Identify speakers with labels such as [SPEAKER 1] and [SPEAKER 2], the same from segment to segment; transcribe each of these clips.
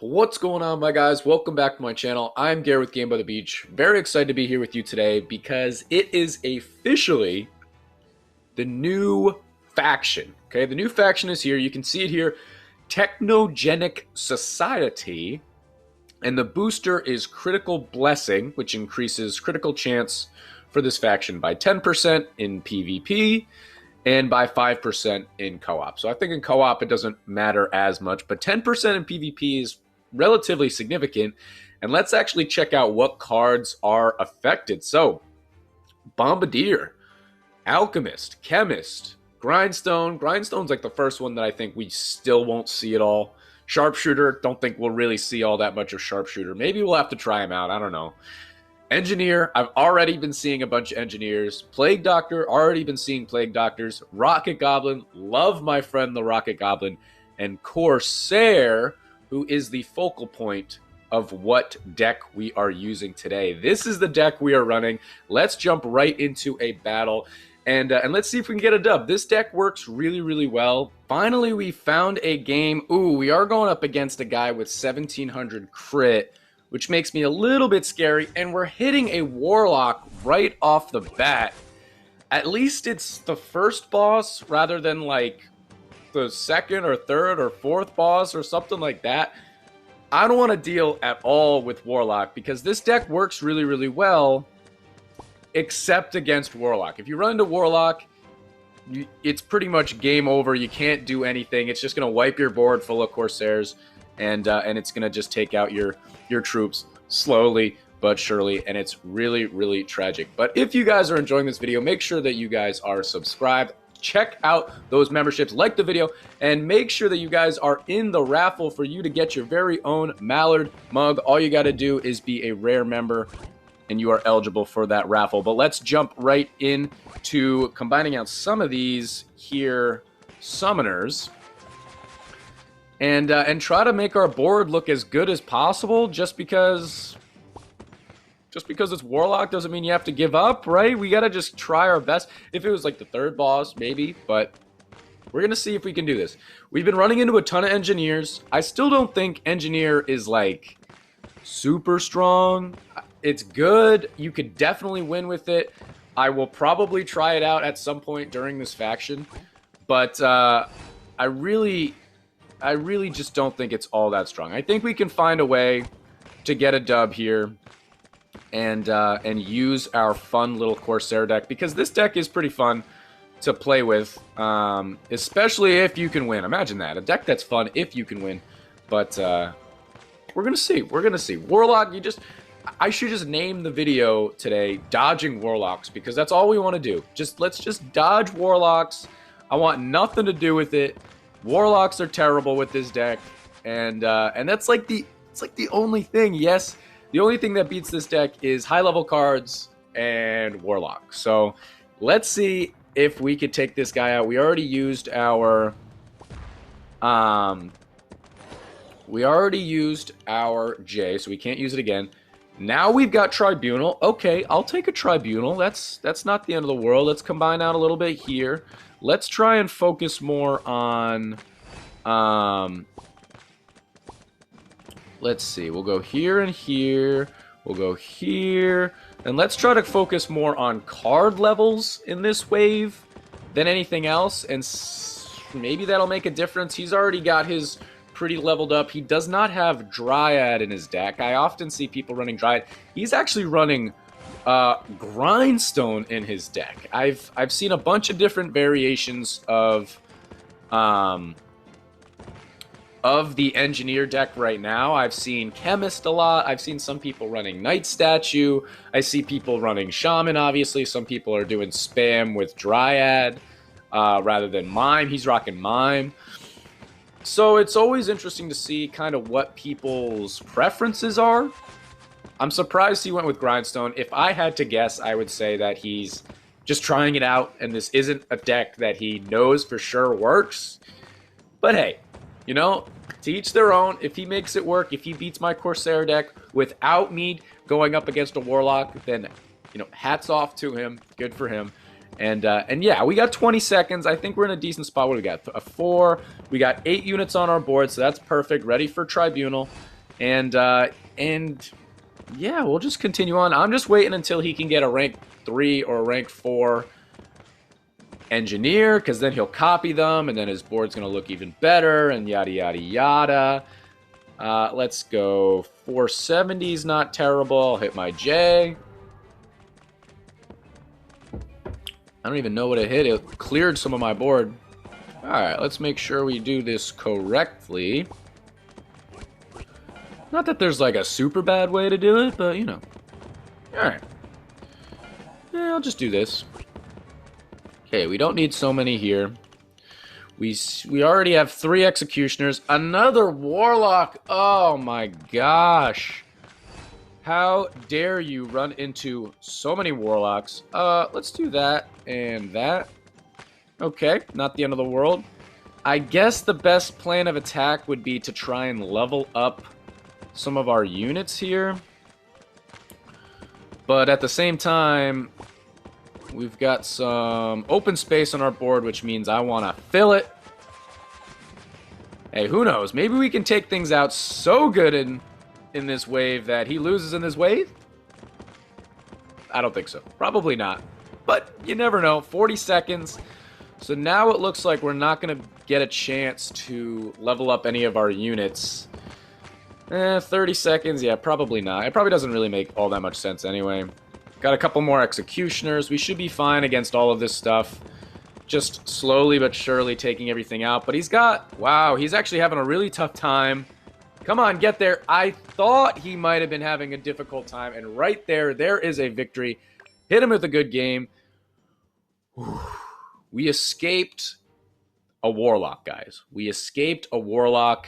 [SPEAKER 1] What's going on, my guys? Welcome back to my channel. I'm Gary with Game by the Beach. Very excited to be here with you today because it is officially the new faction. Okay, the new faction is here. You can see it here, Technogenic Society, and the booster is Critical Blessing, which increases critical chance for this faction by 10% in PvP and by 5% in co-op. So I think in co-op it doesn't matter as much, but 10% in PvP is relatively significant. And let's actually check out what cards are affected. So Bombardier, Alchemist, Chemist, Grindstone. Grindstone's like the first one that I think we still won't see at all. Sharpshooter, don't think we'll really see all that much of Sharpshooter. Maybe we'll have to try him out. I don't know. Engineer, I've already been seeing a bunch of engineers. Plague Doctor, already been seeing Plague Doctors. Rocket Goblin, love my friend the Rocket Goblin. And Corsair, who is the focal point of what deck we are using today. This is the deck we are running. Let's jump right into a battle. And let's see if we can get a dub. This deck works really, really well. Finally, we found a game. Ooh, we are going up against a guy with 1700 crit, which makes me a little bit scary. And we're hitting a Warlock right off the bat. At least it's the first boss rather than like the second or third or fourth boss or something like that. I don't want to deal at all with Warlock because this deck works really, really well, except against Warlock. If you run into Warlock, it's pretty much game over. You can't do anything. It's just going to wipe your board full of Corsairs, and it's going to just take out your troops slowly but surely, and it's really, really tragic. But if you guys are enjoying this video, make sure that you guys are subscribed. Check out those memberships, like the video, and make sure that you guys are in the raffle for you to get your very own Mallard mug. All you got to do is be a rare member, and you are eligible for that raffle. But let's jump right into combining out some of these here summoners, and try to make our board look as good as possible. Just because it's Warlock doesn't mean you have to give up, right? We got to just try our best. If it was like the third boss, maybe, but we're going to see if we can do this. We've been running into a ton of Engineers. I still don't think Engineer is like super strong. It's good. You could definitely win with it. I will probably try it out at some point during this faction, but I really just don't think it's all that strong. I think we can find a way to get a dub here and use our fun little Corsair deck, because this deck is pretty fun to play with, especially if you can win. Imagine that, a deck that's fun if you can win. But we're gonna see. Warlock, I should just name the video today Dodging Warlocks, because that's all we want to do. Let's just dodge Warlocks. I want nothing to do with it. Warlocks are terrible with this deck, and that's like the only thing. Yes, the only thing that beats this deck is high-level cards and Warlock. So let's see if we could take this guy out. We already used our J, so we can't use it again. Now we've got Tribunal. Okay, I'll take a Tribunal. That's not the end of the world. Let's combine out a little bit here. Let's try and focus more on let's see. We'll go here and here. We'll go here. And let's try to focus more on card levels in this wave than anything else. And maybe that'll make a difference. He's already got his pretty leveled up. He does not have Dryad in his deck. I often see people running Dryad. He's actually running Grindstone in his deck. I've seen a bunch of different variations of the Engineer deck right now. I've seen Chemist a lot. I've seen some people running Night Statue. I see people running Shaman, obviously. Some people are doing spam with Dryad rather than Mime. He's rocking Mime. So it's always interesting to see kind of what people's preferences are. I'm surprised he went with Grindstone. If I had to guess, I would say that he's just trying it out, and this isn't a deck that he knows for sure works. But hey, you know, to each their own. If he makes it work, if he beats my Corsair deck without me going up against a Warlock, then, you know, hats off to him. Good for him. And yeah, we got 20 seconds. I think we're in a decent spot. What do we got? A 4. We got 8 units on our board, so that's perfect. Ready for Tribunal. And yeah, we'll just continue on. I'm just waiting until he can get a rank 3 or a rank 4 engineer, because then he'll copy them, and then his board's going to look even better, and yada, yada, yada. Let's go. 470 is not terrible. I'll hit my J. I don't even know what it hit. It cleared some of my board. Alright, let's make sure we do this correctly. Not that there's like a super bad way to do it, but you know. Alright. Yeah, I'll just do this. Okay, we don't need so many here. We already have 3 executioners. Another warlock! Oh my gosh. How dare you run into so many warlocks? Let's do that and that. Okay, not the end of the world. I guess the best plan of attack would be to try and level up some of our units here. But at the same time, we've got some open space on our board, which means I want to fill it. Hey, who knows? Maybe we can take things out so good in this wave that he loses in this wave? I don't think so. Probably not. But you never know. 40 seconds. So now it looks like we're not going to get a chance to level up any of our units. 30 seconds. Yeah, probably not. It probably doesn't really make all that much sense anyway. Got a couple more executioners. We should be fine against all of this stuff. Just slowly but surely taking everything out. But he's got... Wow, he's actually having a really tough time. Come on, get there. I thought he might have been having a difficult time. And right there, there is a victory. Hit him with a good game. We escaped a warlock, guys. We escaped a warlock.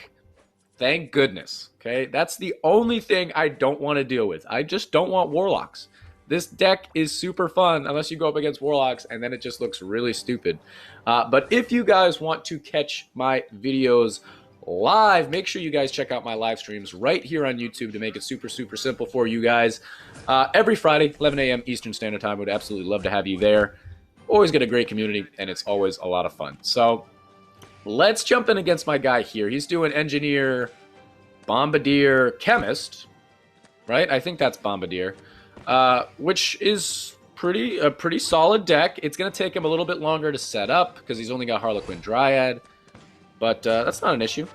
[SPEAKER 1] Thank goodness. Okay, that's the only thing I don't want to deal with. I just don't want warlocks. This deck is super fun unless you go up against warlocks, and then it just looks really stupid. But if you guys want to catch my videos live, make sure you guys check out my live streams right here on YouTube to make it super, super simple for you guys. Every Friday, 11 a.m. Eastern Standard Time. Would absolutely love to have you there. Always get a great community, and it's always a lot of fun. So let's jump in against my guy here. He's doing Engineer, Bombardier, Chemist, right? I think that's Bombardier, which is a pretty solid deck. It's going to take him a little bit longer to set up because he's only got Harlequin Dryad, but that's not an issue.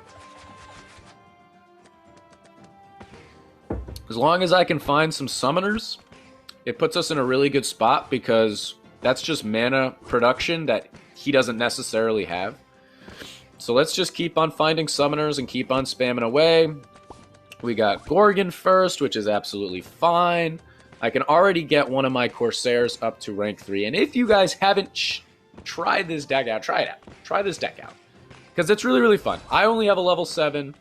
[SPEAKER 1] As long as I can find some summoners, it puts us in a really good spot because that's just mana production that he doesn't necessarily have. So let's just keep on finding summoners and keep on spamming away. We got Gorgon first, which is absolutely fine. I can already get one of my Corsairs up to rank 3. And if you guys haven't tried this deck out, try it out. Try this deck out. Because it's really, really fun. I only have a level 7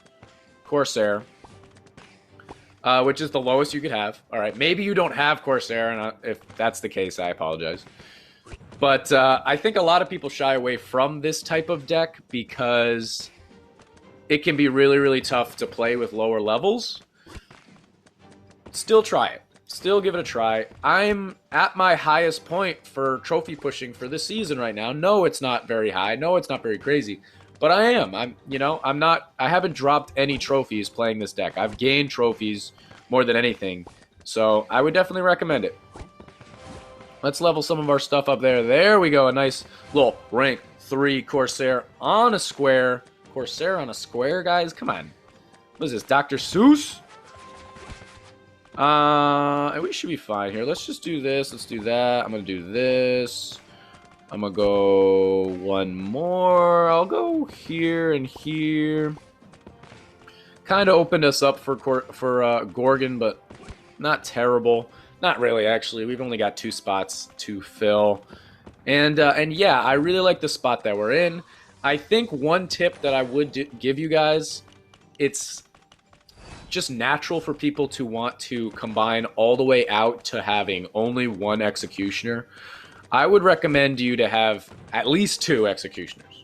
[SPEAKER 1] Corsair, which is the lowest you could have. All right, maybe you don't have Corsair, and if that's the case, I apologize. But I think a lot of people shy away from this type of deck because it can be really, really tough to play with lower levels. Still try it. Still give it a try. I'm at my highest point for trophy pushing for this season right now. No, it's not very high. No, it's not very crazy. But I am. I haven't dropped any trophies playing this deck. I've gained trophies more than anything. So I would definitely recommend it. Let's level some of our stuff up there. There we go. A nice little rank 3 Corsair on a square. Corsair on a square, guys? Come on. What is this, Dr. Seuss? And we should be fine here. Let's just do this. Let's do that. I'm going to do this. I'm going to go one more. I'll go here and here. Kind of opened us up for Gorgon, but not terrible. Not really, actually. We've only got 2 spots to fill. And yeah, I really like the spot that we're in. I think one tip that I would give you guys, it's just natural for people to want to combine all the way out to having only 1 executioner. I would recommend you to have at least 2 executioners.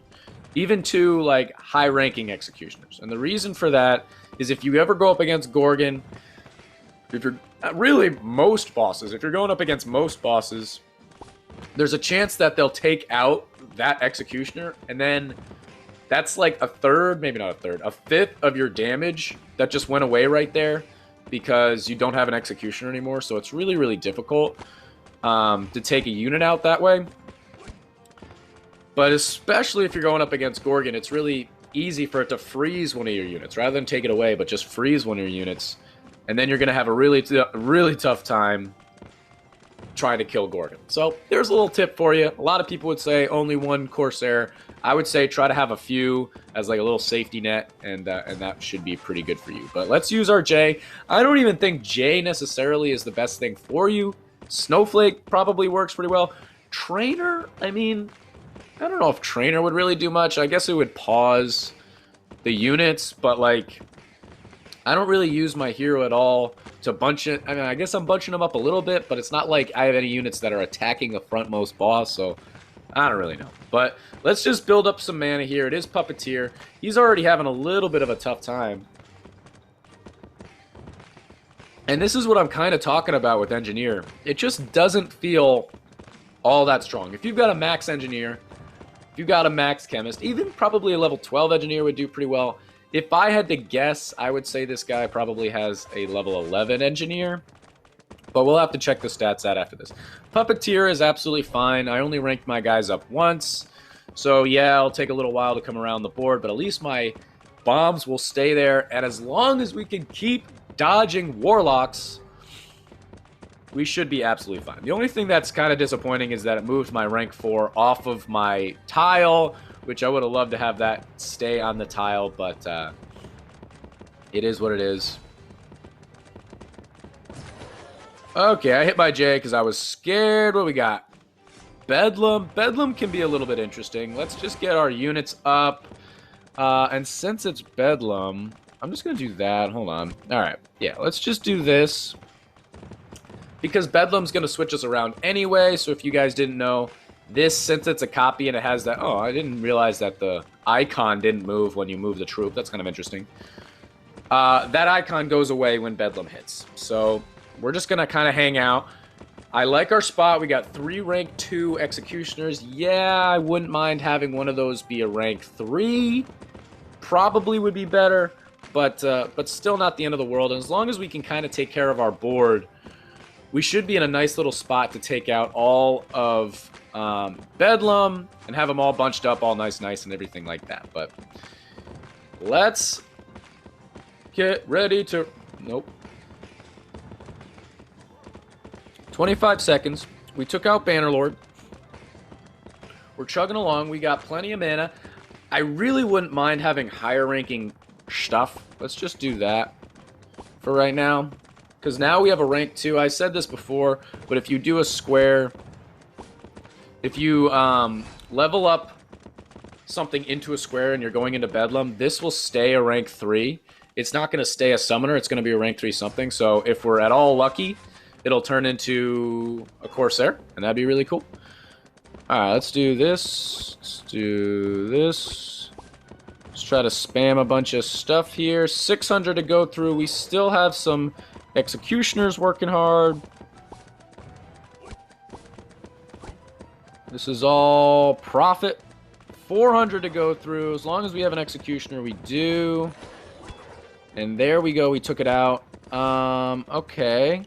[SPEAKER 1] Even 2, like, high-ranking executioners. And the reason for that is if you ever go up against Gorgon, if you're really most bosses, if you're going up against most bosses, there's a chance that they'll take out that Executioner, and then that's like a third, maybe not a third, a fifth of your damage that just went away right there because you don't have an Executioner anymore. So it's really, really difficult to take a unit out that way. But especially if you're going up against Gorgon, it's really easy for it to freeze one of your units rather than take it away, but just freeze one of your units. And then you're going to have a really tough time trying to kill Gorgon. So there's a little tip for you. A lot of people would say only one Corsair. I would say try to have a few as like a little safety net, and that should be pretty good for you. But let's use our J. I don't even think J necessarily is the best thing for you. Snowflake probably works pretty well. Trainer, I mean, I don't know if Trainer would really do much. I guess it would pause the units, but like, I don't really use my hero at all to bunch it. I mean, I guess I'm bunching them up a little bit, but it's not like I have any units that are attacking the frontmost boss, so I don't really know. But let's just build up some mana here. It is Puppeteer. He's already having a little bit of a tough time. And this is what I'm kind of talking about with Engineer. It just doesn't feel all that strong. If you've got a max Engineer, if you've got a max Chemist, even probably a level 12 Engineer would do pretty well. If I had to guess, I would say this guy probably has a level 11 Engineer. But we'll have to check the stats out after this. Puppeteer is absolutely fine. I only ranked my guys up once. So yeah, it'll take a little while to come around the board, but at least my bombs will stay there. And as long as we can keep dodging Warlocks, we should be absolutely fine. The only thing that's kind of disappointing is that it moved my rank 4 off of my tile, which I would have loved to have that stay on the tile, but it is what it is. Okay, I hit my J because I was scared. What we got? Bedlam. Bedlam can be a little bit interesting. Let's just get our units up. And since it's Bedlam, I'm just going to do that. Hold on. All right. Yeah, let's just do this. Because Bedlam's going to switch us around anyway. So if you guys didn't know, this, since it's a copy and it has that... Oh, I didn't realize that the icon didn't move when you move the troop. That's kind of interesting. That icon goes away when Bedlam hits. So we're just going to kind of hang out. I like our spot. We got 3 rank 2 Executioners. Yeah, I wouldn't mind having one of those be a rank 3. Probably would be better, but still not the end of the world. And as long as we can kind of take care of our board, we should be in a nice little spot to take out all of Bedlam and have them all bunched up all nice and everything like that. But let's get ready to... Nope. 25 seconds. We took out Bannerlord. We're chugging along. We got plenty of mana. I really wouldn't mind having higher ranking stuff. Let's just do that for right now. Because now we have a rank 2. I said this before, but if you do a square, if you level up something into a square and you're going into Bedlam, this will stay a rank 3. It's not going to stay a summoner. It's going to be a rank 3 something. So if we're at all lucky, it'll turn into a Corsair, and that'd be really cool. All right, let's do this. Let's do this. Let's try to spam a bunch of stuff here. 600 to go through. We still have some Executioners working hard. This is all profit. 400 to go through. As long as we have an Executioner, we do. And there we go. We took it out. Okay.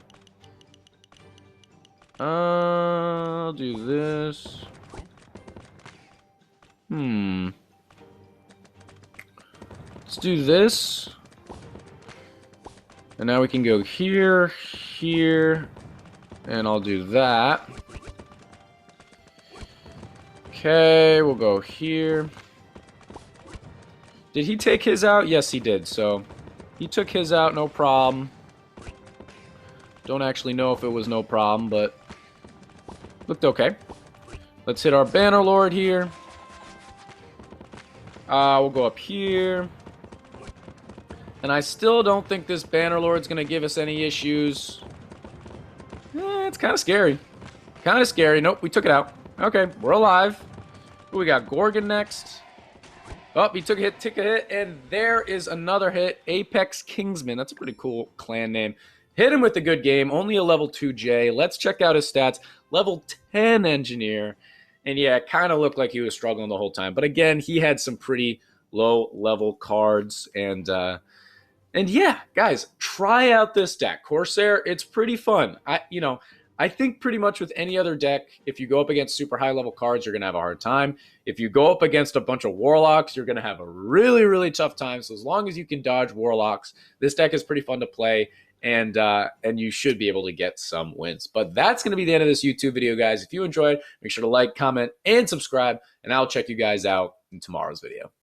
[SPEAKER 1] I'll do this. Let's do this. And now we can go here, here, and I'll do that. Okay, we'll go here. Did he take his out? Yes, he did. So he took his out, no problem. Don't actually know if it was no problem, but looked okay. Let's hit our Bannerlord here. We'll go up here. And I still don't think this Bannerlord's going to give us any issues. It's kind of scary. Kind of scary. Nope, we took it out. Okay, we're alive. Ooh, we got Gorgon next. Oh, he took a hit, and there is another hit. Apex Kingsman. That's a pretty cool clan name. Hit him with a good game, only a level 2J. Let's check out his stats. Level 10 engineer. And yeah, it kind of looked like he was struggling the whole time. But again, he had some pretty low level cards. And yeah, guys, try out this deck. Corsair, it's pretty fun. I think pretty much with any other deck, if you go up against super high level cards, you're going to have a hard time. If you go up against a bunch of warlocks, you're going to have a really, really tough time. So as long as you can dodge warlocks, this deck is pretty fun to play, and you should be able to get some wins. But that's going to be the end of this YouTube video, guys. If you enjoyed, make sure to like, comment, and subscribe, and I'll check you guys out in tomorrow's video.